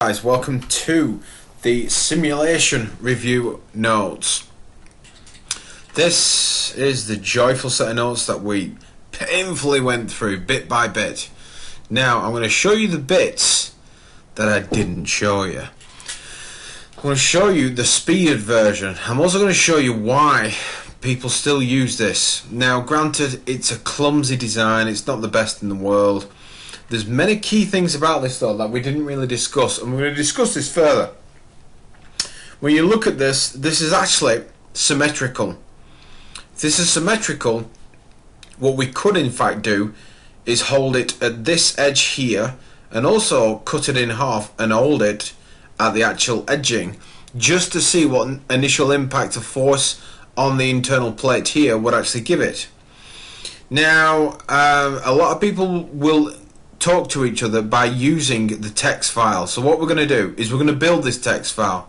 Guys, welcome to the simulation review notes. This is the joyful set of notes that we painfully went through bit by bit. Now I'm going to show you the bits that I didn't show you. I'm going to show you the speeded version. I'm also going to show you why people still use this. Now granted, it's a clumsy design, it's not the best in the world. There's many key things about this though that we didn't really discuss, and we're going to discuss this further. When you look at this, this is actually symmetrical. If this is symmetrical, what we could in fact do is hold it at this edge here and also cut it in half and hold it at the actual edging, just to see what initial impact of force on the internal plate here would actually give it. Now a lot of people will talk to each other by using the text file. So what we're going to do is we're going to build this text file.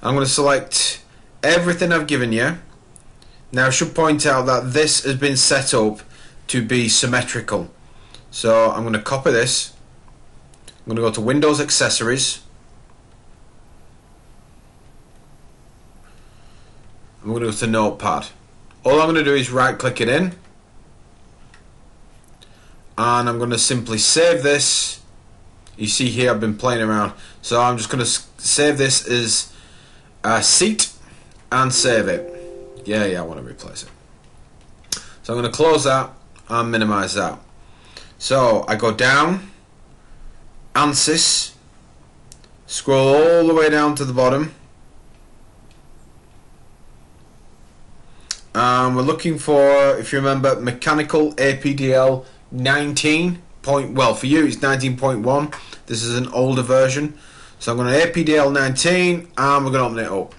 I'm going to select everything I've given you. Now I should point out that this has been set up to be symmetrical. So I'm going to copy this. I'm going to go to Windows Accessories. I'm going to go to Notepad. All I'm going to do is right click it in, and I'm going to simply save this. You see here I've been playing around, so I'm just going to save this as a seat and save it. Yeah, I want to replace it. So I'm going to close that and minimize that. So I go down, ANSYS, scroll all the way down to the bottom, and we're looking for, if you remember, mechanical APDL 19. Well, for you it's 19.1. This is an older version. So I'm going to APDL 19 and we're going to open it up.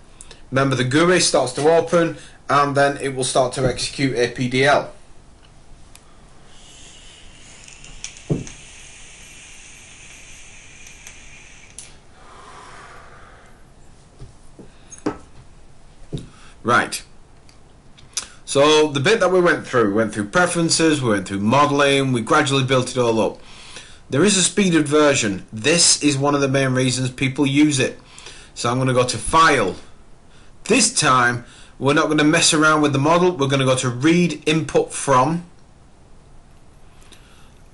Remember, the GUI starts to open and then it will start to execute APDL. Right. So the bit that we went through preferences, we went through modeling, we gradually built it all up. There is a speeded version. This is one of the main reasons people use it. So I'm going to go to File. This time we're not going to mess around with the model, we're going to go to Read Input From.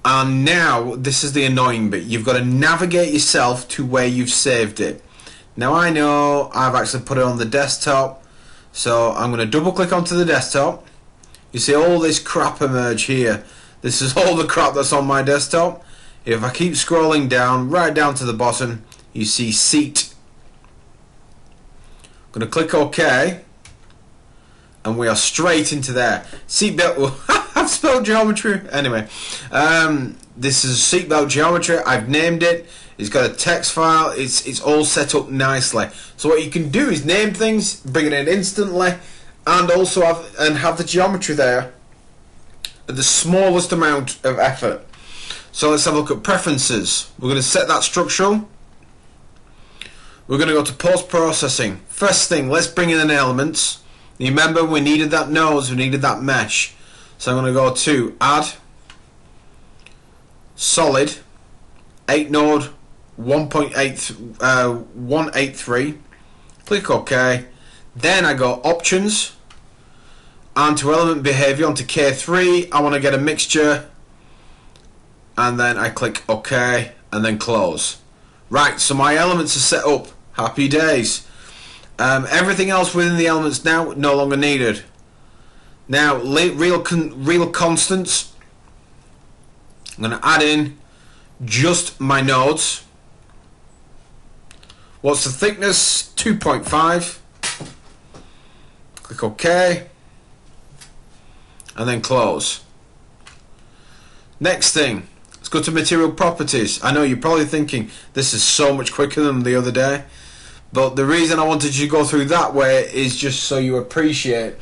And now this is the annoying bit. You've got to navigate yourself to where you've saved it. Now I know I've actually put it on the desktop. So I'm going to double click onto the desktop. You see all this crap emerge here. This is all the crap that's on my desktop. If I keep scrolling down, right down to the bottom, you see seat. I'm going to click OK, and we are straight into there. Seatbelt. I've spelled geometry. Anyway, this is seatbelt geometry. I've named it. It's got a text file. It's all set up nicely. So what you can do is name things, bring it in instantly, and also have the geometry there at the smallest amount of effort. So let's have a look at preferences. We're going to set that structural. We're going to go to post processing. First thing, let's bring in the elements. You remember we needed that nose, we needed that mesh. So I'm going to go to add solid 8 node 183. Click OK. Then I go options, and to element behavior onto K3 I want to get a mixture, and then I click OK and then close. Right, so my elements are set up. Happy days. Everything else within the elements now no longer needed. Now real constants, I'm going to add in just my nodes. What's the thickness? 2.5. Click OK and then close. Next thing, let's go to material properties. I know you're probably thinking this is so much quicker than the other day, but the reason I wanted you to go through that way is just so you appreciate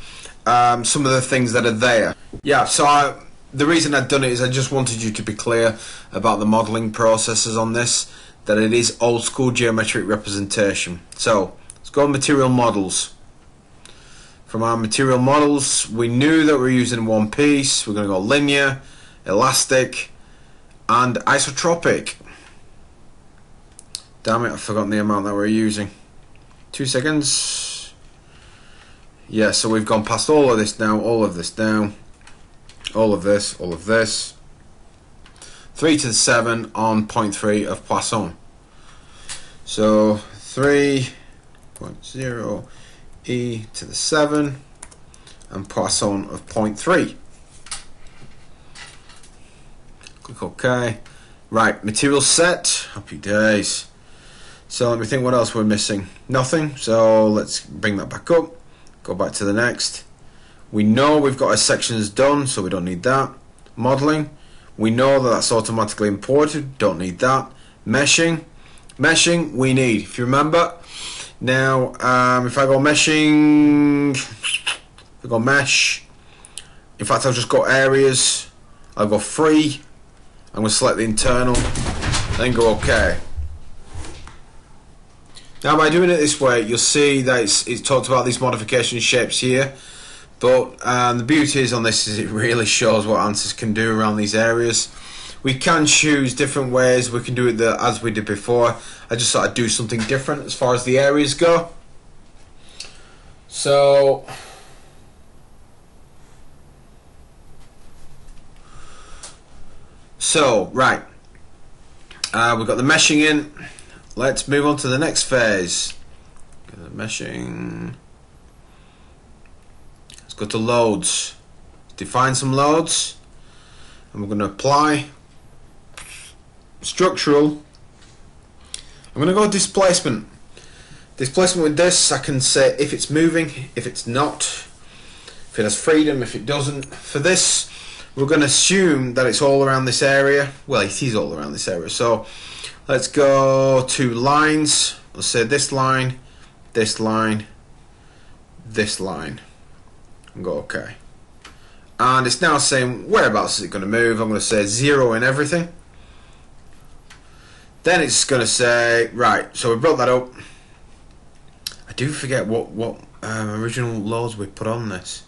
some of the things that are there. Yeah, so the reason I've done it is I just wanted you to be clear about the modeling processes on this, that it is old school geometric representation. So let's go on material models. From our material models, we knew that we're using one piece. We're going to go linear, elastic, and isotropic. Damn it, I've forgotten the amount that we're using. 2 seconds. Yeah, so we've gone past all of this now, all of this down, all of this, all of this. 3 to the 7 on 0.3 of Poisson. So 3.0 e to the 7 and Poisson of 0.3. Click OK. Right, material set. Happy days. So let me think what else we're missing. Nothing. So let's bring that back up. Go back to the next. We know we've got our sections done, so we don't need that. Modeling. We know that that's automatically imported. Don't need that. Meshing. Meshing we need. If you remember. Now, if I go meshing, if I go mesh. In fact, I'll just go areas. I'll go free. I'm going to select the internal. Then go OK. Now by doing it this way, you'll see that it's talked about these modification shapes here, but the beauty is on this is it really shows what ANSYS can do around these areas. We can choose different ways. We can do it as we did before. I just thought I'd do something different as far as the areas go. So right, we've got the meshing in. Let's move on to the next phase. The meshing. Let's go to loads. Define some loads. And we're going to apply structural. I'm going to go displacement. Displacement with this, I can say if it's moving, if it's not, if it has freedom, if it doesn't. For this, we're going to assume that it's all around this area. Well, it is all around this area. So let's go to lines. Let's say this line, this line, this line, and go OK. And it's now saying whereabouts is it going to move. I'm going to say 0 in everything. Then it's going to say, right, so we brought that up. I do forget what original loads we put on this.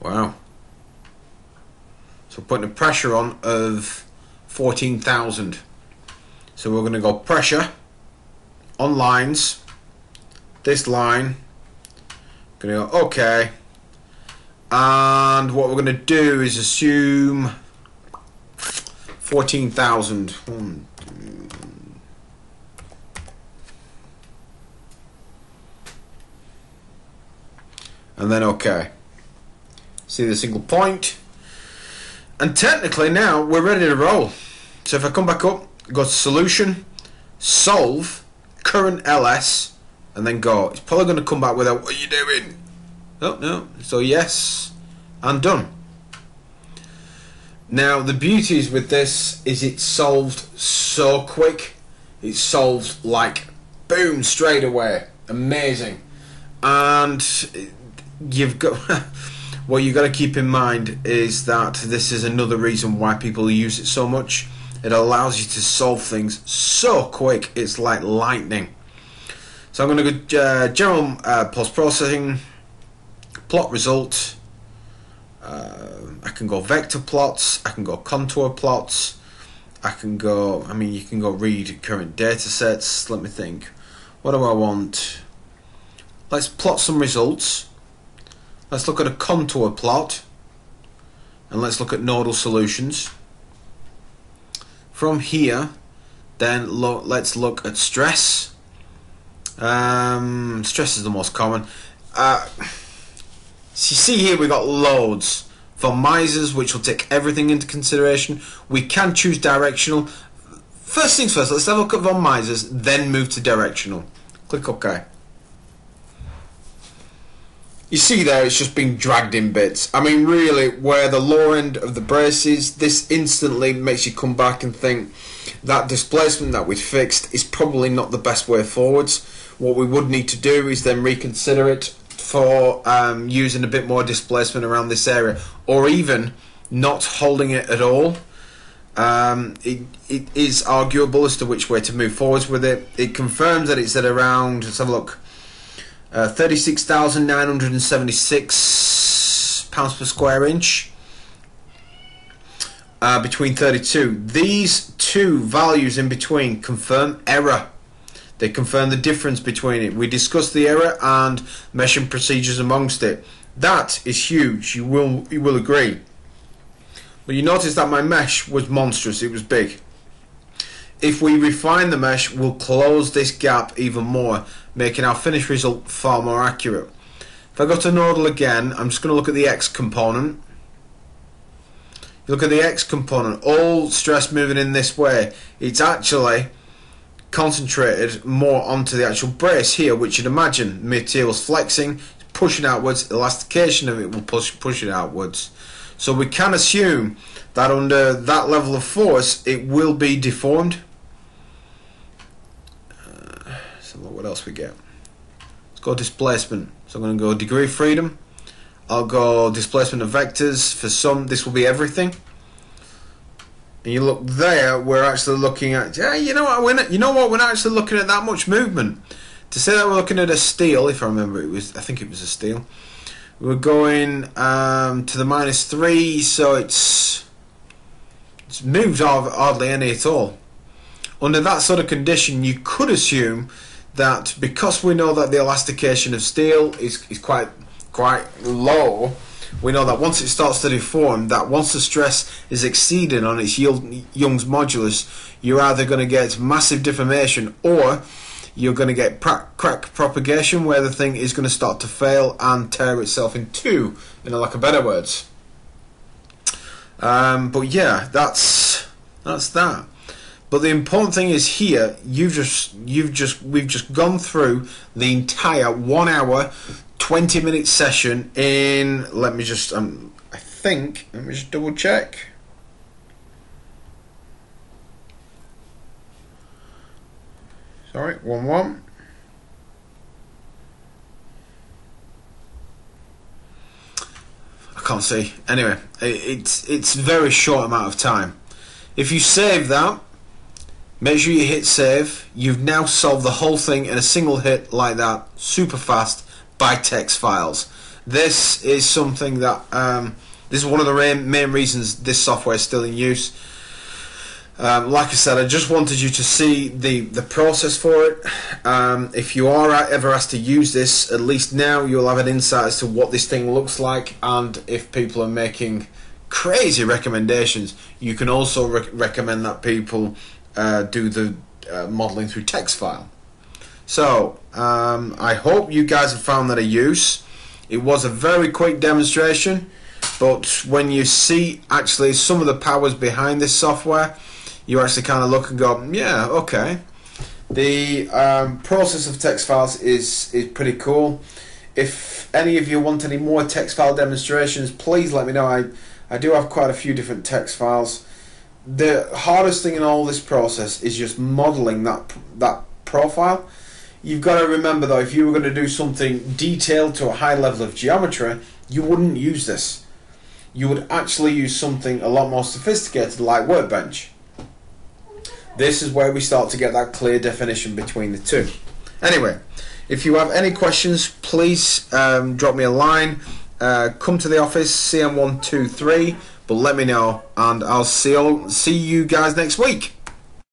Wow. So putting a pressure on of 14,000. So we're going to go pressure on lines. This line. Going to go OK. And what we're going to do is assume 14,000. And then OK. See the single point. And technically now we're ready to roll. So if I come back up, go to solution, solve, current LS, and then go. It's probably going to come back with a, what are you doing? Oh, no. So yes, and done. Now the beauties with this is it's solved so quick. It's solved like boom, straight away. Amazing. And you've got what you've got to keep in mind is that this is another reason why people use it so much. It allows you to solve things so quick, it's like lightning. So I'm going to go general post-processing, plot result. I can go vector plots, I can go contour plots, I can go, I mean you can go read current data sets. Let me think, what do I want? Let's plot some results. Let's look at a contour plot and let's look at nodal solutions. From here then let's look at stress. Stress is the most common. So you see here we've got loads. For misers, which will take everything into consideration, we can choose directional. First things first, let's have a look at von Misers, then move to directional. Click OK. You see there, it's just being dragged in bits. I mean, really, where the lower end of the brace is, this instantly makes you come back and think that displacement that we'd fixed is probably not the best way forwards. What we would need to do is then reconsider it for using a bit more displacement around this area, or even not holding it at all. It is arguable as to which way to move forwards with it. It confirms that it's at around, let's have a look, 36,976 pounds per square inch. between 32. These two values in between confirm error. They confirm the difference between it. We discussed the error and meshing procedures amongst it. That is huge. You will agree. But you notice that my mesh was monstrous. It was big. If we refine the mesh, we'll close this gap even more, making our finished result far more accurate. If I go to Nodal again, I'm just going to look at the X component. You look at the X component, all stress moving in this way. It's actually concentrated more onto the actual brace here, which you'd imagine material's flexing, pushing outwards, elastication of it will push it outwards. So we can assume that under that level of force it will be deformed. So what else we get? Let's go displacement. So I'm going to go degree of freedom. I'll go displacement of vectors. For some this will be everything. And you look there, we're actually looking at, you know what, we're not actually looking at that much movement. To say that we're looking at a steel, if I remember I think it was a steel. We're going to the -3, so it's moved hardly any at all. Under that sort of condition, you could assume that because we know that the elastication of steel is quite low, we know that once it starts to deform, that once the stress is exceeded on its Young's modulus, you're either going to get massive deformation or you're going to get crack propagation, where the thing is going to start to fail and tear itself in two, in a lack of better words. But yeah, that's that. But the important thing is here, we've just gone through the entire 1 hour 20-minute session in, let me just double check. Sorry, 1-1. I can't see. Anyway, it's a very short amount of time. If you save that, make sure you hit save. You've now solved the whole thing in a single hit like that, super fast, by text files. This is something that this is one of the main reasons this software is still in use. Like I said, I just wanted you to see the process for it. If you are ever asked to use this, at least now you'll have an insight as to what this thing looks like, and if people are making crazy recommendations, you can also recommend that people do the modeling through text file. So I hope you guys have found that of use. It was a very quick demonstration, but when you see actually some of the powers behind this software, you actually kind of look and go, yeah, okay. The process of text files is pretty cool. If any of you want any more text file demonstrations, please let me know. I do have quite a few different text files. The hardest thing in all this process is just modeling that profile. You've got to remember though, if you were going to do something detailed to a high level of geometry, you wouldn't use this. You would actually use something a lot more sophisticated like Workbench. This is where we start to get that clear definition between the two. Anyway, if you have any questions, please drop me a line. Come to the office, CM123, but let me know, and I'll see you guys next week.